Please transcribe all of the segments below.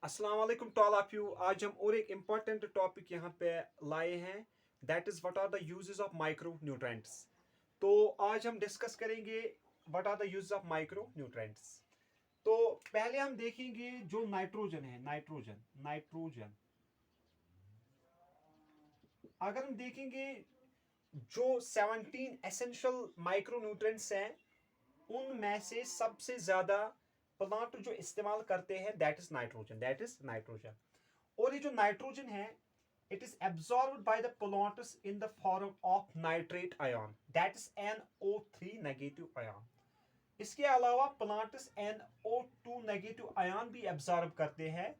अस्सलाम वालेकुम to all of you. आज हम और एक इम्पॉर्टेंट टॉपिक यहाँ पे लाए हैं, that is what are the uses of micro nutrients. तो आज हम डिस्कस करेंगे what are the uses of micro nutrients. तो पहले हम देखेंगे जो नाइट्रोजन है, नाइट्रोजन नाइट्रोजन अगर हम देखेंगे जो 17 एसेंशियल माइक्रो न्यूट्रेंट्स हैं उनमें से सबसे ज्यादा प्लांट जो इस्तेमाल करते हैं दैट इज नाइट्रोजन। और ये जो नाइट्रोजन है it is absorbed by the plants in the form of nitrate ion, that is NO3 negative ion। इसके अलावा प्लांट्स NO2 नेगेटिव आयन भी एब्जॉर्ब करते हैं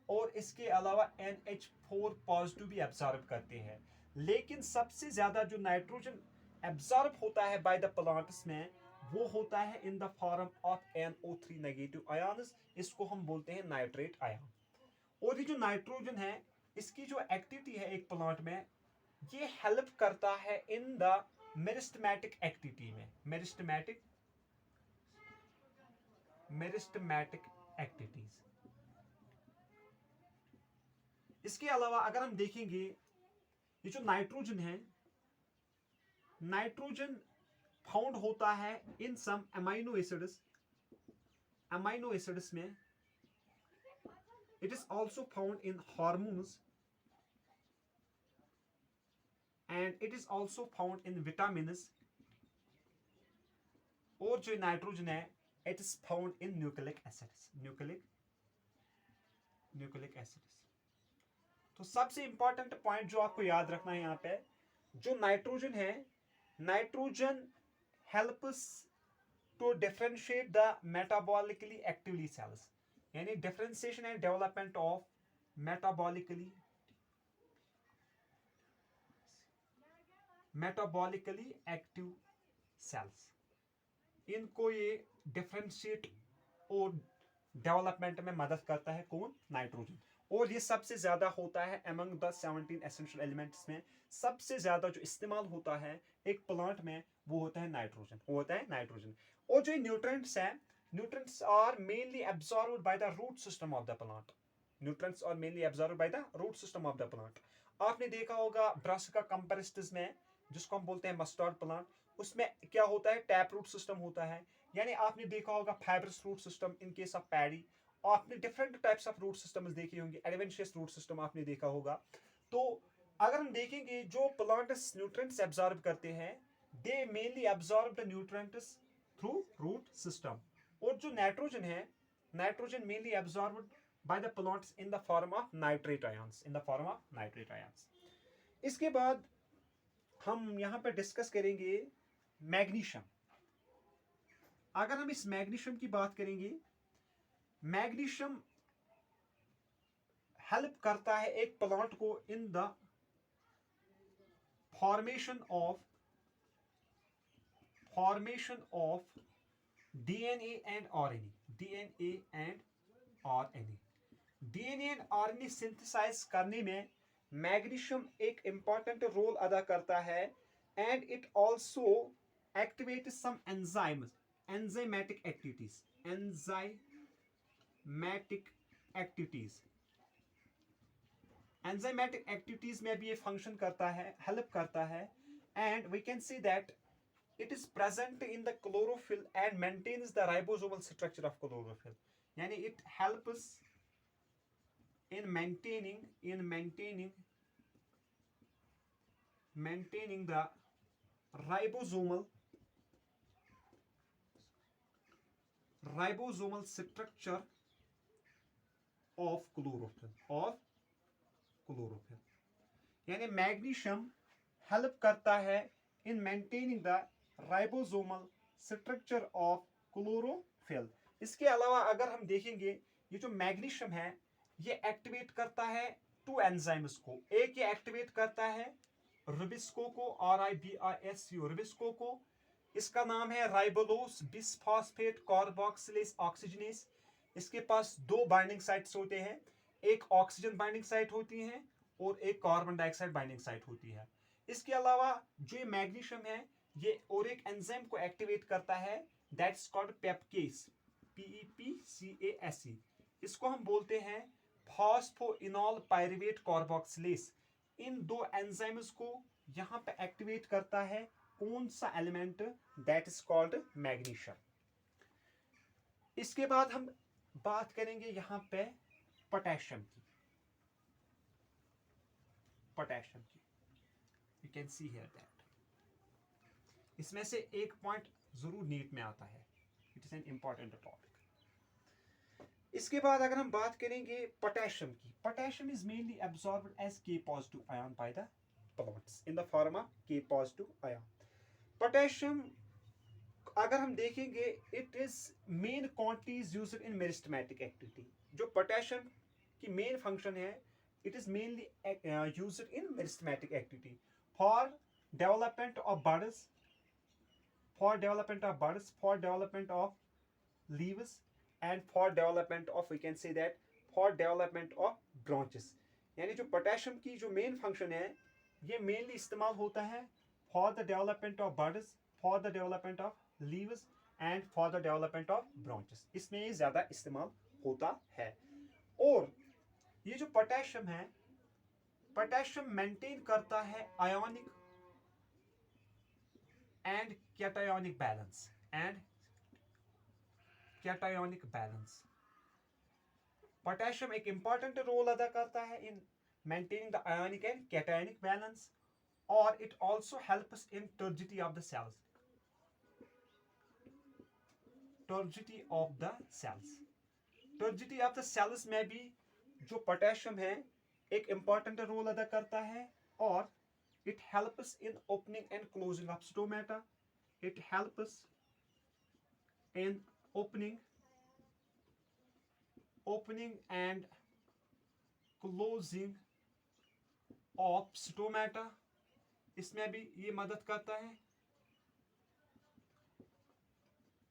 और इसके अलावा NH4 पॉजिटिव भी एब्जॉर्ब करते हैं। लेकिन सबसे ज्यादा जो नाइट्रोजन एब्जॉर्ब होता है बाय द प्लांट्स में वो होता है in the form of NO3 negative ions. इसको हम बोलते हैं नाइट्रेट आयन। और ये जो नाइट्रोजन है इसकी जो एक्टिविटी है एक प्लांट में, ये हेल्प करता है इन द मेरिस्टेमेटिक एक्टिविटी में, मेरिस्टेमेटिक एक्टिविटीज। इसके अलावा अगर हम देखेंगे ये जो नाइट्रोजन है, नाइट्रोजन फाउंड होता है इन सम अमाइनो एसिड्स में। It is also found in hormones and it is also found in vitamins. और जो नाइट्रोजन है it is found in nucleic acids. तो सबसे इंपॉर्टेंट पॉइंट जो आपको याद रखना है यहाँ पे, जो नाइट्रोजन है, nitrogen helps to differentiate the metabolically actively cells, यानी differentiation and development of metabolically active cells. इनको ये डिफरेंशिएट और डेवलपमेंट में मदद करता है कौन? नाइट्रोजन। और ये सबसे ज्यादा होता है अमंग द 17 एसेंशियल एलिमेंट्स में। सबसे ज्यादा जो इस्तेमाल होता है एक प्लांट में वो होता है नाइट्रोजन। और जो न्यूट्रिएंट्स हैं, nutrients are mainly absorbed by the root system of the plant. आपने देखा होगा ब्रासिका कंपैरेस्टिस में, जिसको हम बोलते हैं मस्टर्ड प्लांट, उसमें क्या होता है? टैप रूट सिस्टम होता है। यानी आपने देखा होगा fibrous root system in case of paddy. आपने different types of root systems देखे होंगे, एडवेंशियस रूट सिस्टम आपने देखा होगा। तो अगर हम देखेंगे जो प्लांट्स न्यूट्रिएंट्स एब्जॉर्ब करते हैं, they mainly absorb the nutrients through root system. और जो नाइट्रोजन है, nitrogen mainly absorbed by the plants in the form of nitrate ions. इसके बाद हम यहां पर डिस्कस करेंगे मैग्नीशियम। अगर हम इस मैग्नीशियम की बात करेंगे, मैग्नीशियम हेल्प करता है एक प्लांट को in the formation of DNA and RNA synthesize करने में मैग्नीशियम एक इंपॉर्टेंट रोल अदा करता है। And it also activate some enzymatic activities में भी ये फंक्शन करता है, हेल्प करता है। And we can see that it is present in the chlorophyll and maintains the ribosomal structure of chlorophyll, yani it helps in maintaining the ribosomal structure of chlorophyll। यानी magnesium help करता है in maintaining the ribosomal structure of chlorophyll. इसके अलावा अगर हम देखेंगे, ये जो मैग्नीशियम है ये एक्टिवेट करता है टू एंजाइम्स को। एक ये एक्टिवेट करता है रुबिस्को को, RIBISU रुबिस्को को। इसका नाम है राइबोलोस बिसफॉस्फेट कार्बोक्सिलेज ऑक्सीजनेस। इसके पास दो बाइंडिंग साइट्स होते हैं, एक ऑक्सीजन बाइंडिंग साइट होती है और एक कार्बन डाइऑक्साइड बाइंडिंग साइट होती है। इसके अलावा जो ये मैग्नीशियम है ये और एक एंजाइम को एक्टिवेट करता है, दैट्स कॉल्ड पेप्केस, PEPCASE। इसको हम बोलते हैं फॉस्फोइनॉल पायरुवेट कार्बोक्सिलेज, इन दो एंजाइम्स को यहां पे एक्टिवेट करता है कौन सा element, that is called magnesium. इसके बाद हम बात करेंगे यहां पे पोटेशियम की। पोटेशियम की you can see here that इसमें से एक पॉइंट जरूर नीट में आता है, it is an important topic. इसके बाद अगर हम बात करेंगे पोटेशियम की, potassium is mainly absorbed as K positive ion by the plants in the form of K positive ion. Potassium अगर हम देखेंगे it is main quantities used in meristematic activity. जो पोटेशियम की मेन फंक्शन है, it is mainly used in meristematic activity for development of birds, for development of buds, for development of leaves, and for development of, we can say that, for development of branches। यानी जो potassium की जो main function है, ये mainly इस्तेमाल होता है for the development of birds, for the development of leaves and for the development of branches, इसमें ये ज़्यादा इस्तेमाल होता है। और ये जो पोटेशियम है, पोटेशियम मेंटेन करता है ionic and cationic balance, and cationic balance। Potassium एक इंपॉर्टेंट रोल अदा करता है in maintaining the ionic and cationic balance, और it also helps in turgidity of the cells, turgidity of the cells. Turgidity of the cells में भी जो potassium है एक इंपॉर्टेंट रोल अदा करता है, और it helps in opening and closing of stomata, it helps in opening and closing of stomata, इसमें भी ये मदद करता है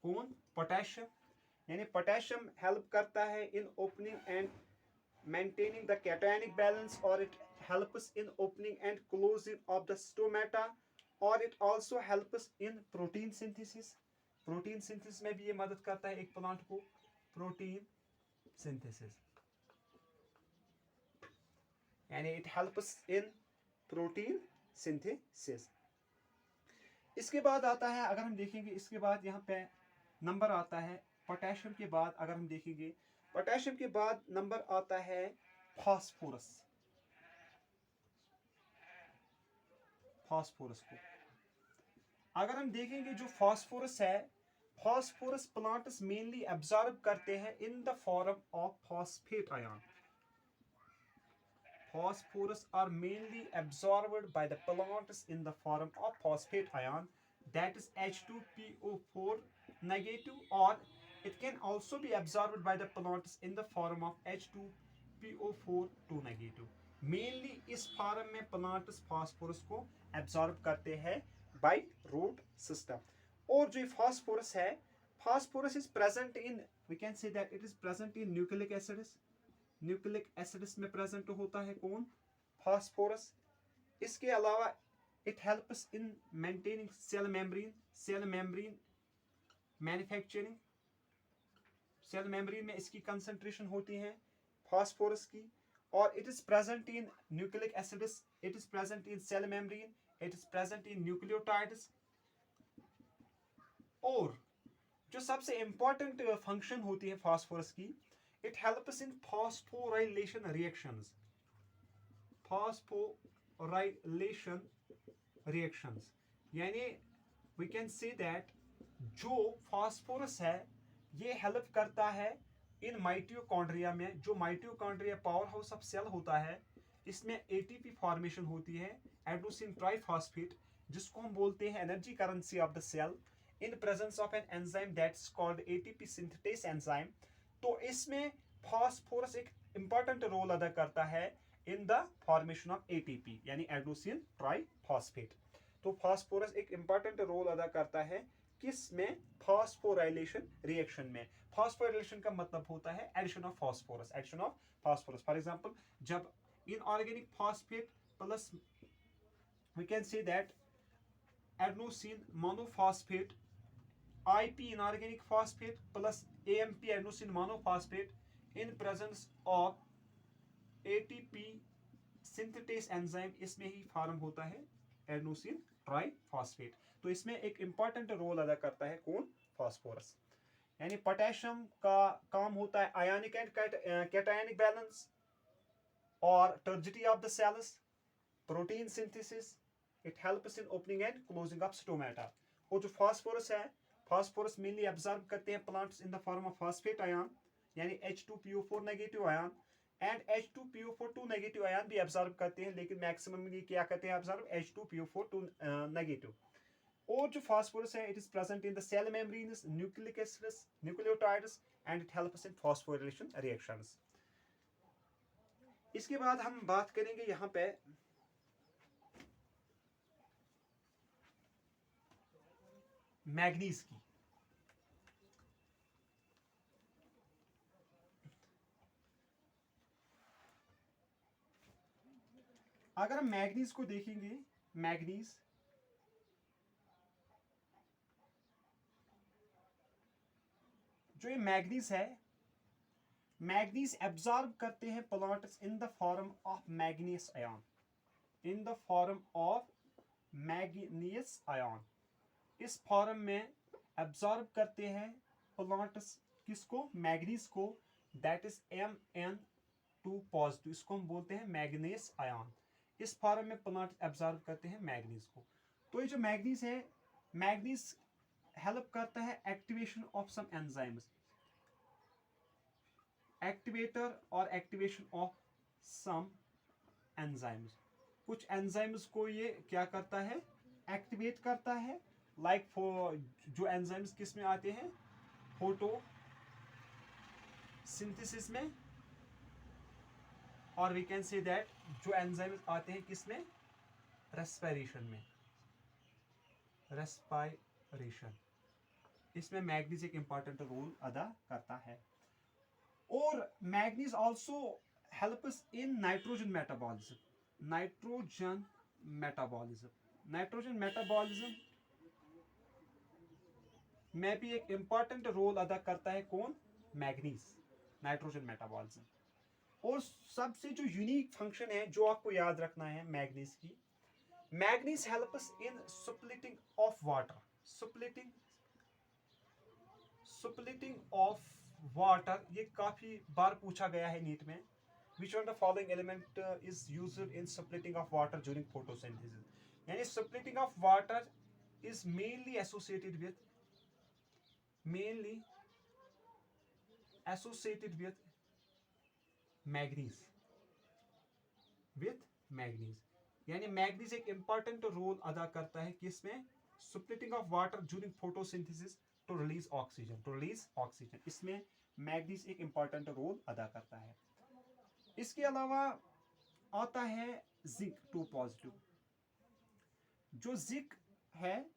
कौन, पोटेशियम। यानी पोटेशियम हेल्प करता है इन opening and maintaining the cationic balance, or it helps in opening and closing of the stomata, or it also helps in protein synthesis। Protein synthesis में भी ये मदद करता है एक प्लांट को, प्रोटीन सिंथेसिस, यानी it helps in protein synthesis. इसके बाद आता है, अगर हम देखेंगे इसके बाद यहाँ पे नंबर आता है पोटेशियम के बाद, अगर हम देखेंगे पोटेशियम के बाद नंबर आता है फास्फोरस। फास्फोरस को अगर हम देखेंगे, जो फास्फोरस है, फास्फोरस प्लांट्स मेनली एब्जॉर्ब करते हैं इन the form of phosphate ion. Phosphorus are mainly absorbed by the plants in the form of phosphate ion, that is H2PO4 negative, or it can also be absorbed by the plants in the form of H2PO4 2 negative। Mainly इस form में plants phosphorus को absorb करते हैं by root system. और जो phosphorus है, phosphorus is present in, we can say that it is present in nucleic acids. Nucleic acids में present होता है कौन, फास्फोरस। इसके अलावा it helps in maintaining cell membrane manufacturing. Cell membrane में इसकी कंसंट्रेशन होती है फास्फोरस की, और it is present in nucleic acids, it is present in cell membrane, it is present in nucleotides. और जो सबसे इंपॉर्टेंट फंक्शन होती है फास्फोरस की, it helps in phosphorylation reactions। phosphorylation reactions यानी we can say that जो phosphorus है ये हेल्प करता है इन माइटोकॉन्ड्रिया में। जो mitochondria powerhouse of cell होता है, इसमें एटीपी फॉर्मेशन होती है, एडेनोसिन ट्राइफॉस्फेट, जिसको हम बोलते हैं energy currency of the cell, in presence of an enzyme that's called ATP synthetase enzyme. तो इसमें फास्फोरस एक इंपॉर्टेंट रोल अदा करता है in the formation of ATP, यानी एडेनोसिन ट्राइफॉस्फेट। तो फास्फोरस एक इंपॉर्टेंट रोल अदा करता है किस में, फास्फोराइलेशन रिएक्शन में। फास्फोराइलेशन का मतलब होता है addition of phosphorus, addition of phosphorus. For example, जब inorganic phosphate plus, we can say that adenosine monophosphate, IP inorganic phosphate plus AMP adenosine monophosphate in presence of ATP synthetase enzyme इसमें ही form होता है adenosine triphosphate. तो इसमें एक important role अदा करता है कौन? फास्फोरस। यानी पोटेशियम का काम होता है आयनिक एंड कैटायनिक बैलेंस और turgidity of the cells, protein synthesis, it helps in opening and closing of stomata. और जो फास्फोरस है, फास्फोरस मेनली एब्जॉर्ब करते हैं plants in the form of phosphate ion, यानी H2PO4 negative ion and H2PO4 negative ion भी absorb करते हैं, लेकिन मैक्सिमम ये क्या करते हैं एब्जॉर्ब? H2PO4 negative. और जो फास्फोरस है, it is present in the cell membranes, nucleic acids, nucleotides and it helps in phosphorylation reactions. इसके बाद हम बात करेंगे यहाँ पे मैग्नीज की। अगर हम मैग्नीज को देखेंगे, मैग्नीज जो ये मैग्नीज है, मैग्नीज एब्जॉर्ब करते हैं plants in the form of manganese ion, in the form of manganese ion. इस फॉर्म में एब्जॉर्ब करते हैं प्लांट्स किसको? मैग्नीज को, दैट इज Mn2 पॉजिटिव, इसको हम बोलते हैं मैग्नीस आयन। इस फॉर्म में प्लांट एब्जॉर्ब करते हैं मैग्नीज को। तो ये जो मैग्नीज है, मैग्नीज हेल्प करता है activation of some enzymes, activator और एक्टिवेशन ऑफ सम एंजाइम्स। कुछ एंजाइम्स को ये क्या करता है? एक्टिवेट करता है, लाइक जो एंजाइम्स किस में आते हैं? फोटो सिंथेसिस में, और वी कैन से दैट जो एंजाइम्स आते हैं किस में? रेस्पिरेशन में, रेस्पिरेशन। इसमें मैग्नीज एक इंपॉर्टेंट रोल अदा करता है। और manganese also helps in nitrogen metabolism, nitrogen metabolism, nitrogen metabolism में भी एक इंपॉर्टेंट रोल अदा करता है कौन? Manganese, nitrogen metabolism. और सबसे जो यूनिक फंक्शन है जो आपको याद रखना है मैग्नीज की, manganese helps in splitting of water, splitting of water. ये काफी बार पूछा गया है नीट में। Which one of the following element is used in splitting of water during photosynthesis? यानी splitting of water is mainly associated manganese, यानी manganese एक important role अदा करता है किसमें? Splitting of water during photosynthesis to release oxygen, इसमें manganese एक important role अदा करता है। इसके अलावा आता है जिंक 2 पॉजिटिव। जो जिंक है,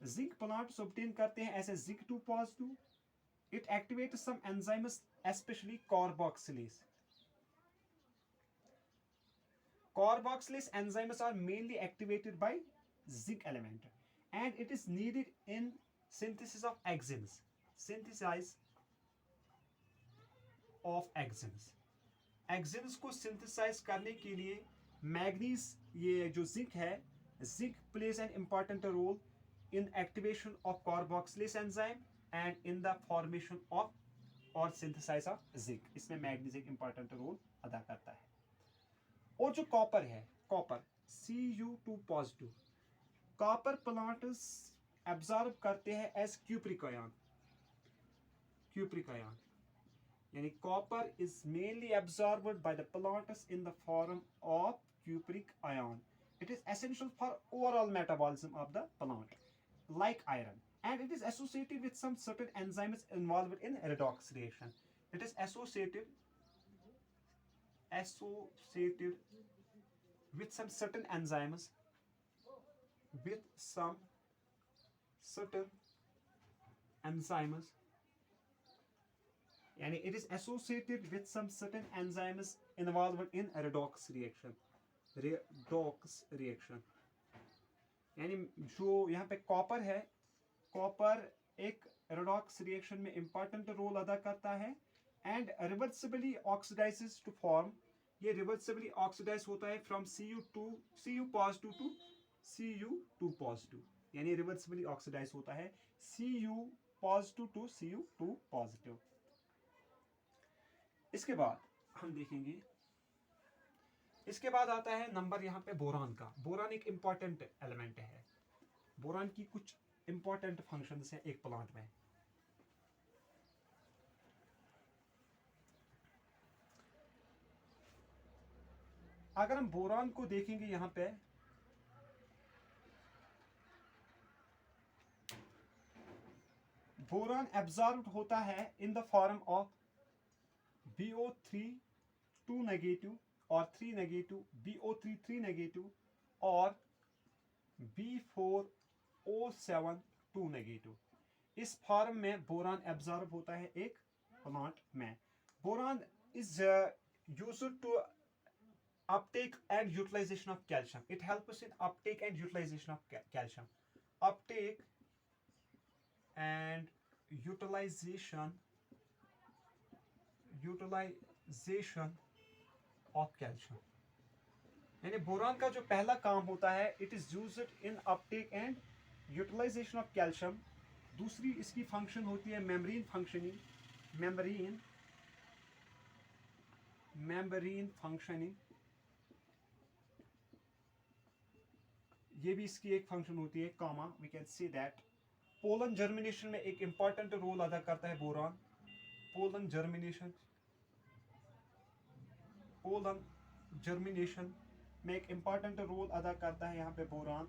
जिंक प्लांट्स ऑब्टेन करते हैं ऐसे zinc 2 positive. It activates some enzymes specially carboxylase. Carboxylase enzymes are mainly activated by zinc element and it is needed in synthesis of axanes. Axanes को synthesize करने के लिए manganese, ये जो जिंक है, zinc plays an important role in activation of carboxylase enzyme and in the formation of और synthesis of zinc। इसमें manganese एक important role अदा करता है। और जो कॉपर है, copper Cu2 positive, copper plants absorb करते हैं एज क्यूप्रिक आयन, यानी copper is mainly absorbed by the plants in the form of cupric ion. It is essential for overall metabolism of the plant like iron, and it is associated with some certain enzymes involved in redox reaction. It is associated with some certain enzymes, yani it is associated with some certain enzymes involved in redox reaction। यानी जो यहाँ पे copper है, copper एक redox reaction में important role अदा करता है and reversibly oxidises to form ये रिवर्सिबली ऑक्सीडाइज होता है from Cu positive to Cu2 positive, यानी रिवर्सिबली ऑक्सीडाइज होता है Cu positive to Cu2 positive. इसके बाद हम देखेंगे, इसके बाद आता है नंबर यहाँ पे बोरान का। बोरान एक इंपॉर्टेंट एलिमेंट है। बोरान की कुछ इंपॉर्टेंट फंक्शंस हैं एक प्लांट में। अगर हम बोरान को देखेंगे यहाँ पे, बोरान एब्जॉर्ब्ड होता है in the form of BO3 2 negative और 3 नेगेटिव, BO3 3 नेगेटिव और B4O7 2 नेगेटिव। इस फॉर्म में बोरान एब्जॉर्ब होता है एक प्लांट में। Boron is used to uptake and utilization of calcium. It helps in uptake and utilization of calcium. Uptake and utilization of calcium. यानी boron का जो पहला काम होता है, it is used in uptake and utilization of calcium. दूसरी इसकी function होती है मेम्ब्रेन फंक्शनिंग, मेम्ब्रेन फंक्शनिंग, ये भी इसकी एक फंक्शन होती है, comma we can see that. Pollen germination में एक इंपॉर्टेंट रोल अदा करता है बोरान। पोलन जर्मिनेशन में एक इंपॉर्टेंट रोल अदा करता है यहाँ पे बोरान।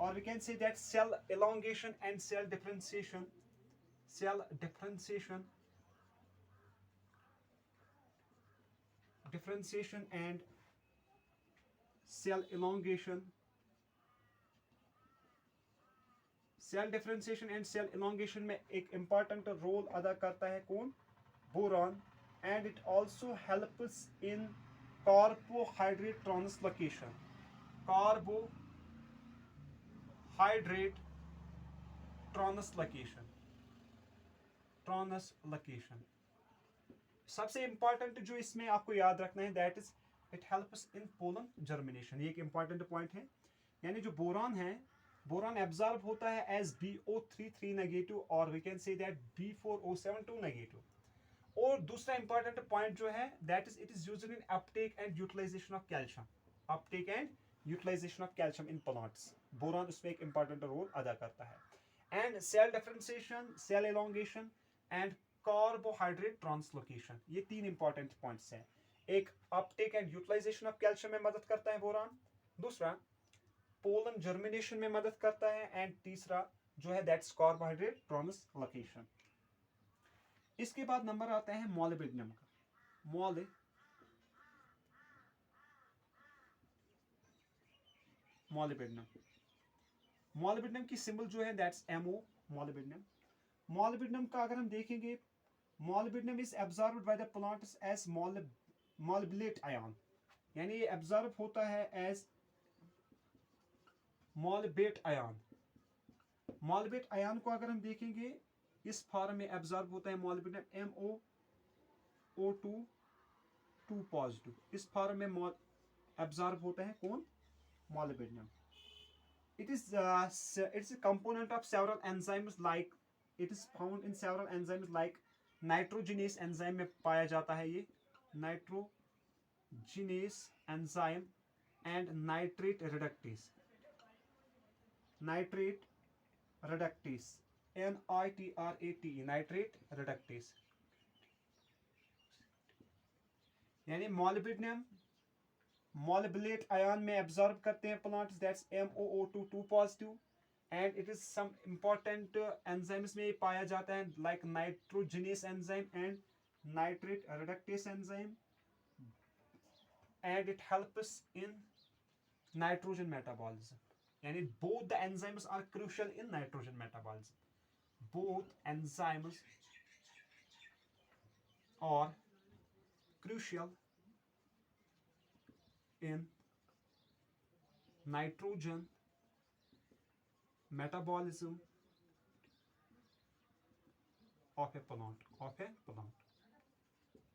और we can see that cell elongation and cell differentiation and cell elongation, cell differentiation and cell elongation में एक इंपॉर्टेंट रोल अदा करता है कौन? Boron. And it also helps in carbohydrate translocation, translocation. सबसे इंपॉर्टेंट जो इसमें आपको याद रखना है, that is it helps in pollen germination. ये एक इंपॉर्टेंट पॉइंट है। यानी जो बोरान है, बोरान एब्जॉर्ब होता है एज BO3 3 नेगेटिव और we can say that B4O7 2 negative. और दूसरा इंपॉर्टेंट पॉइंट जो है, that is it is used in uptake and utilisation of calcium, uptake and utilisation of calcium in plants. Boron उसमें एक important role अदा करता है। And cell differentiation, cell elongation and carbohydrate translocation, ये तीन important points हैं। एक uptake and utilisation of calcium में मदद करता है बोरान, दूसरा पोलन जर्मिनेशन में मदद करता है, एंड तीसरा जो है दैट्स कार्बोहाइड्रेट ट्रांसलोकेशन। इसके बाद नंबर आता है मॉलिब्डेनम का। मॉलिब्डेनम की सिंबल जो है दैट्स MO, मॉलिब्डेनम। मॉलिब्डेनम का अगर हम देखेंगे, molybdenum is absorbed by the plants as molybdate ion, यानी ये एब्जॉर्ब होता है as molybdate ion. Molybdate ion को अगर हम देखेंगे, इस फॉर्म में एब्जॉर्ब होता है मॉलिब्डेनम MoO2 2 पॉजिटिव। इस फॉर्म में एब्जॉर्ब होता है कौन? Molybdenum. it's a component of several enzymes, like it is found in several enzymes like nitrogenase enzyme में पाया जाता है ये, nitrogenase enzyme and nitrate reductase, NITRATE, nitrate reductase. यानी मॉलिब्डेनम मॉलिबलेट आयन में एब्जॉर्ब करते हैं plants, that's MoO2 2 positive. And it is some important enzymes में पाया जाता है like nitrogenase enzyme and nitrate reductase enzyme, and it helps in nitrogen metabolism. यानी both the enzymes are crucial in nitrogen metabolism. Both enzymes are crucial in nitrogen metabolism of a plant.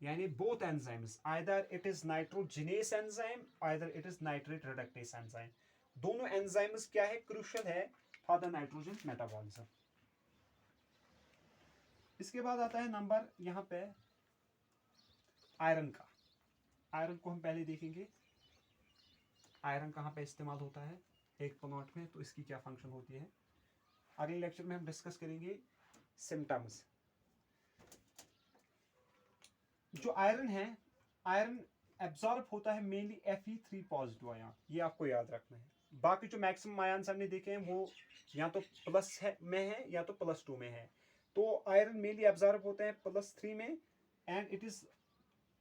यानी both enzymes, either it is nitrogenase enzyme, either it is nitrate reductase enzyme, दोनों enzymes क्या है, crucial है for the nitrogen metabolism. इसके बाद आता है number यहाँ पे आयरन का. आयरन को हम पहले देखेंगे. आयरन कहाँ पे इस्तेमाल होता है एक प्लॉट में, तो इसकी क्या फंक्शन होती है. अगले लेक्चर में हम डिस्कस करेंगे सिम्टम्स. जो आयरन है, आयरन एब्जॉर्ब होता है मेनली Fe3 पॉजिटिव आयन, ये आपको याद रखना है. बाकी जो मैक्सिमम आयन्स हमने देखे हैं वो या तो प्लस है में है या तो +2 में है. तो आयरन मेनली एब्जॉर्ब होता है +3 में, and it is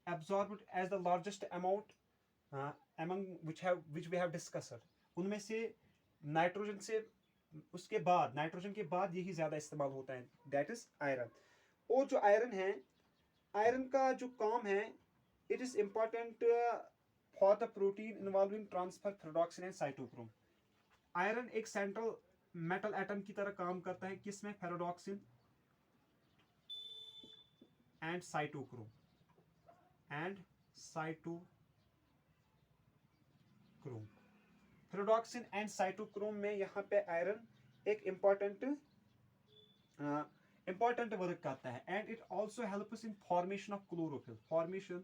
absorbed as the largest amount which we have discussed. उनमें से नाइट्रोजन से उसके बाद, नाइट्रोजन के बाद यही ज़्यादा इस्तेमाल होता है, दैट इज आयरन. और जो आयरन है, आयरन का जो काम है, it is important for the protein involving transfer ferredoxin and cytochrome. Iron एक सेंट्रल मेटल एटम की तरह काम करता है, किसमें, ferredoxin and cytochrome ferredoxin and cytochrome में यहाँ पे आयरन एक इम्पॉर्टेंट वर्क करता है. And it also helps in formation of chlorophyll. Formation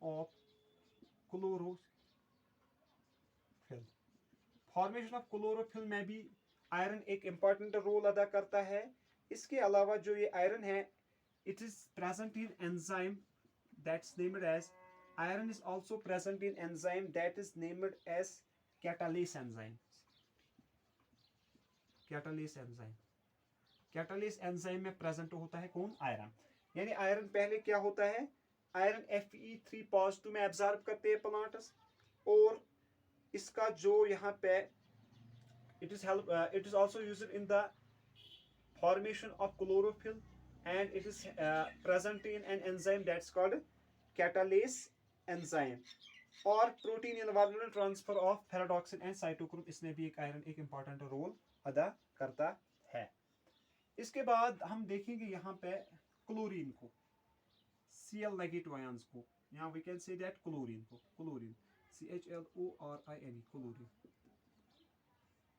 of chlorophyll में भी आयरन एक इम्पॉर्टेंट रोल अदा करता है. इसके अलावा जो ये आयरन है, it is present in enzyme that's named as, iron is also present in enzyme that is named as catalase enzyme. catalase enzyme में present होता है कौन, आयरन. यानी आयरन पहले क्या होता है, आयरन Fe3 पॉजिटिव में एब्जॉर्ब करते हैं प्लांट्स, और इसका जो यहाँ पे it is also used in the formation of chlorophyll, and it is present in an enzyme that's called catalase enzyme. और protein involvement transfer of ferredoxin and cytochrome, इसमें भी एक आयरन एक इंपॉर्टेंट रोल अदा करता है. इसके बाद हम देखेंगे यहाँ पे क्लोरीन को, Cl नेगेटिव आयंस को. यहाँ we can say that chlorine CHLORIN, chlorine.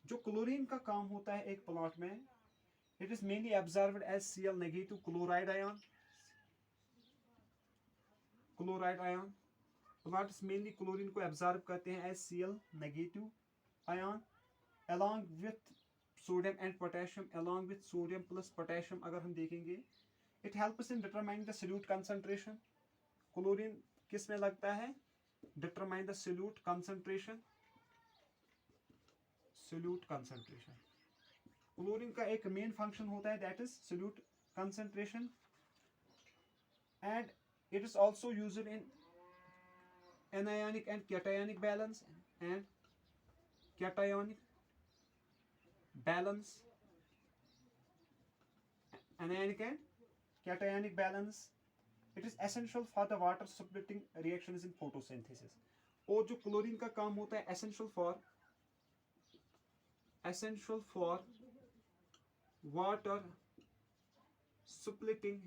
जो क्लोरीन का काम होता है एक प्लॉट में, it is mainly absorbed as Cl negative chloride ion. Plants mainly chlorine को एब्जॉर्ब करते हैं as Cl negative ion along with sodium and potassium, along with sodium plus potassium. अगर हम देखेंगे, it helps in determine the solute concentration. Chlorine किस में लगता है, determine the solute concentration. Chlorine का एक मेन फंक्शन होता है, that is solute concentration. And it is also used in anionic and cationic balance, and anionic and cationic balance. It is essential for the water splitting reactions in photosynthesis. और जो chlorine का काम होता है, essential for water splitting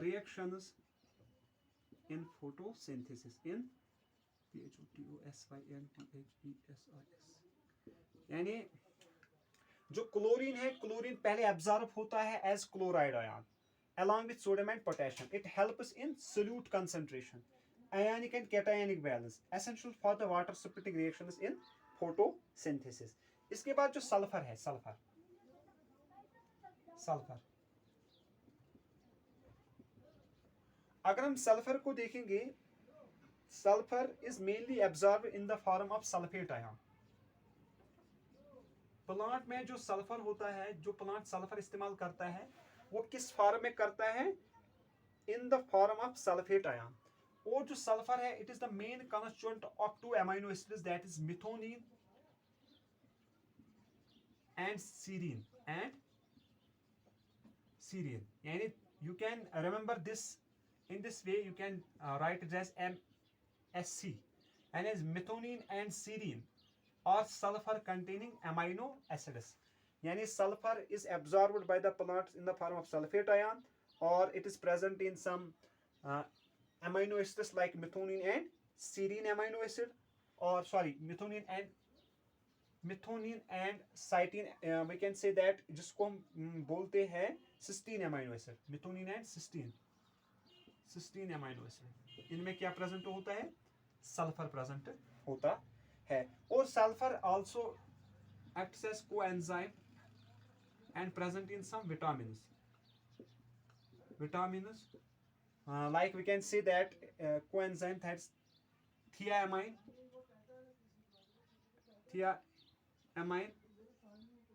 reactions in photosynthesis, in PHOTOSYNTHESIS. यानी जो chlorine है, chlorine पहले एब्जॉर्ब होता है as chloride ion along with sodium and potassium. It helps in solute concentration, ionic and cationic balance, essential for the water splitting reactions in photosynthesis. इसके बाद जो sulphur है, सल्फर अगर हम सल्फर को देखेंगे, sulphur is mainly absorb in the form of sulphate ion. Plant में जो सल्फर होता है, जो प्लांट सल्फर इस्तेमाल करता है, वो किस फॉर्म में करता है, in the form of sulphate ion. और जो सल्फर है, it is the main constituent of 2 amino acids, that is methionine and serine. यानी you can remember this. In this way, you can write it as MSC, and as methionine and serine or sulfur containing amino acids. यानी sulfur is absorbed by the plants in the form of sulfate ion, or it is present in some uh, amino acids like methionine and serine amino acid, or sorry, methionine and cytine, we can say that, जिसको हम बोलते हैं cysteine amino acid, methionine and cysteine amino acid, इनमें क्या present होता है, sulphur present होता है। और sulphur also acts as coenzyme and present in some vitamins, like we can say that coenzyme that's thiamine,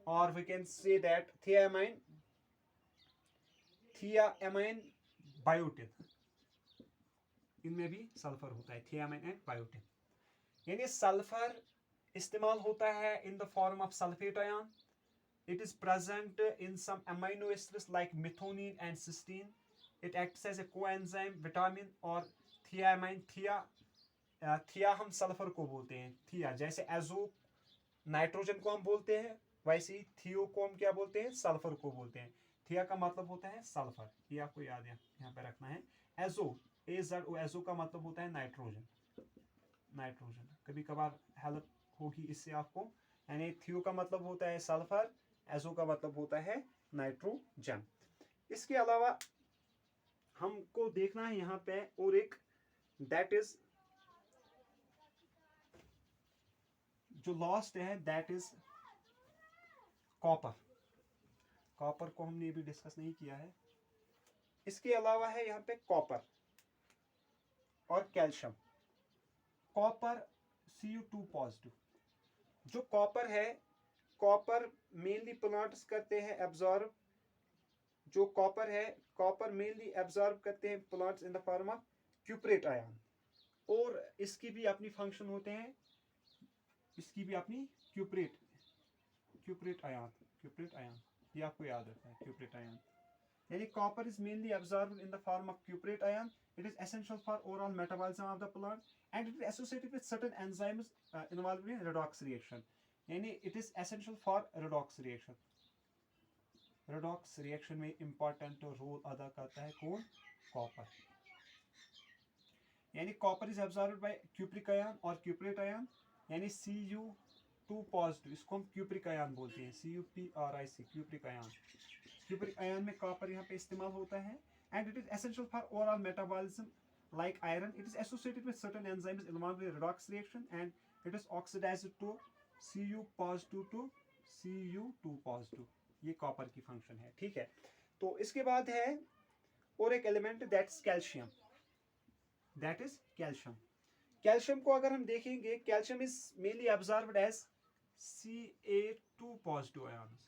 or we can say that thiamine biotin, इनमें भी sulphur होता है, थियामाइन एंड बायोटिन। यानी sulphur इस्तेमाल होता है in the form of sulphate ion. It is present in some amino acids like methionine and cysteine. It acts as a coenzyme, vitamin और thiamine। थिया हम सल्फर को बोलते हैं, थिया जैसे एजो नाइट्रोजन को हम बोलते हैं, वैसे ही थियो को हम क्या बोलते हैं, सल्फर को बोलते हैं। थिया का मतलब होता है सल्फर, ये आपको याद है, यहाँ पे रखना है। एजो, एजो का मतलब होता है नाइट्रोजन। कभी कभार हेल्प होगी इससे आपको। यानी थियो का मतलब होता है सल्फर, एजो का मतलब होता है नाइट्रोजन। इसके अलावा हमको देखना है यहाँ पे और एक, दैट इज जो लास्ट है, दैट इज कॉपर। कॉपर को हमने अभी डिस्कस नहीं किया है। इसके अलावा है यहाँ पे कॉपर और कैल्शियम। Copper Cu2 positive. जो कॉपर है, कॉपर मेनली प्लांट्स करते हैं एब्जॉर्ब। जो कॉपर है, कॉपर मेनली एब्जॉर्ब करते हैं plants in the form of cuprate ion. और इसकी भी अपनी फंक्शन होते हैं, इसकी भी अपनी क्यूप्रेट आयन, ये आपको याद रखना है, क्यूप्रेट आयन। यानी copper is mainly absorbed in the form of cuprate ion. It is essential for overall metabolism of the plant, and it is associated with certain enzymes involved in redox reaction. यानी it is essential for redox reaction. redox reaction में important role अदा करता है कौन, copper. यानी copper is absorbed bye cupric ion और क्यूप्रेट ion. यानी Cu2 positive, इसको हम क्यूप्रिक आयन बोलते हैं, CuPric, cupric ion. Cupric ion में कॉपर यहाँ पे इस्तेमाल होता है। And it is essential for overall metabolism like iron. It is associated with certain enzymes involved in redox reaction, and it is oxidized to Cu positive to Cu2 positive. ये copper की function है, ठीक है। तो इसके बाद है और एक element, that is calcium. Calcium को अगर हम देखेंगे, calcium is mainly absorbed as Ca2 positive ions.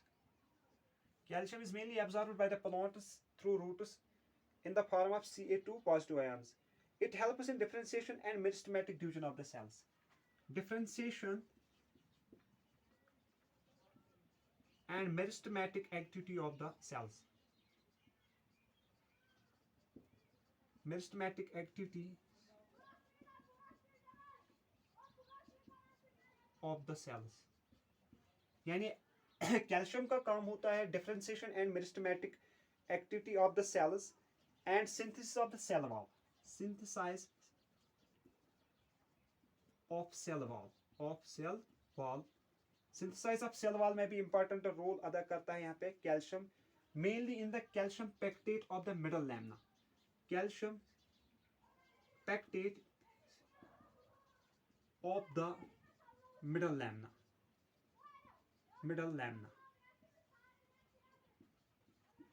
Calcium is mainly absorbed by the plants through roots in the form of Ca2 positive ions. It helps in differentiation and meristematic division of the cells. Differentiation and meristematic activity of the cells. Meristematic activity of the cells. यानी calcium का काम होता है differentiation and meristematic activity of the cells and synthesis of the cell wall. Synthesis of cell wall में भी important role अदा करता है यहाँ पे calcium, mainly in the calcium pectate of the middle lamina. Calcium pectate of the middle lamina.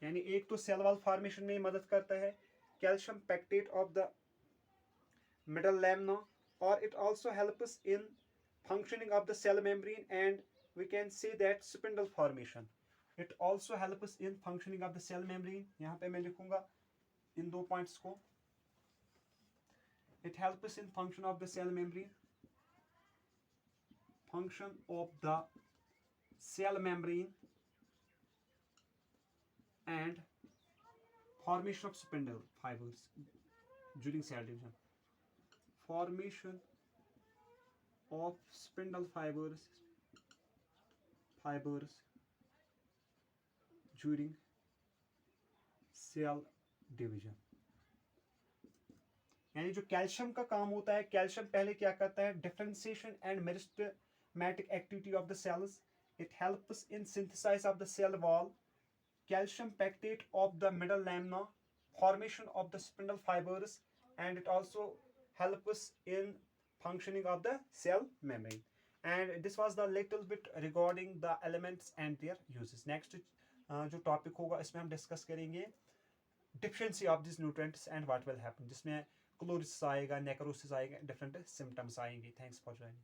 यानी एक तो सेल वॉल फॉर्मेशन में मदद करता है calcium pectate of the middle lamella, और it also helps in functioning of the cell membrane, and we can say that spindle formation. It also helps in functioning of the cell membrane. यहाँ पे मैं लिखूंगा इन दो points को। It helps in function of the cell membrane, function of the cell membrane and formation of spindle fibers during cell division. Formation of spindle fibers during cell division. यानी जो calcium का काम होता है, कैल्शियम पहले क्या करता है, differentiation and meristematic activity of the cells, it helps in synthesise of the cell wall, calcium pectate of the middle lamina, formation of the spindle fibers, and it also helps in functioning of the cell membrane. And this was the little bit regarding the elements and their uses. Next जो topic होगा इसमें हम discuss करेंगे deficiency of this nutrients and what will happen, जिसमें क्लोरिसिस आएगा, necrosis आएगा, different symptoms आएंगे। Thanks for joining.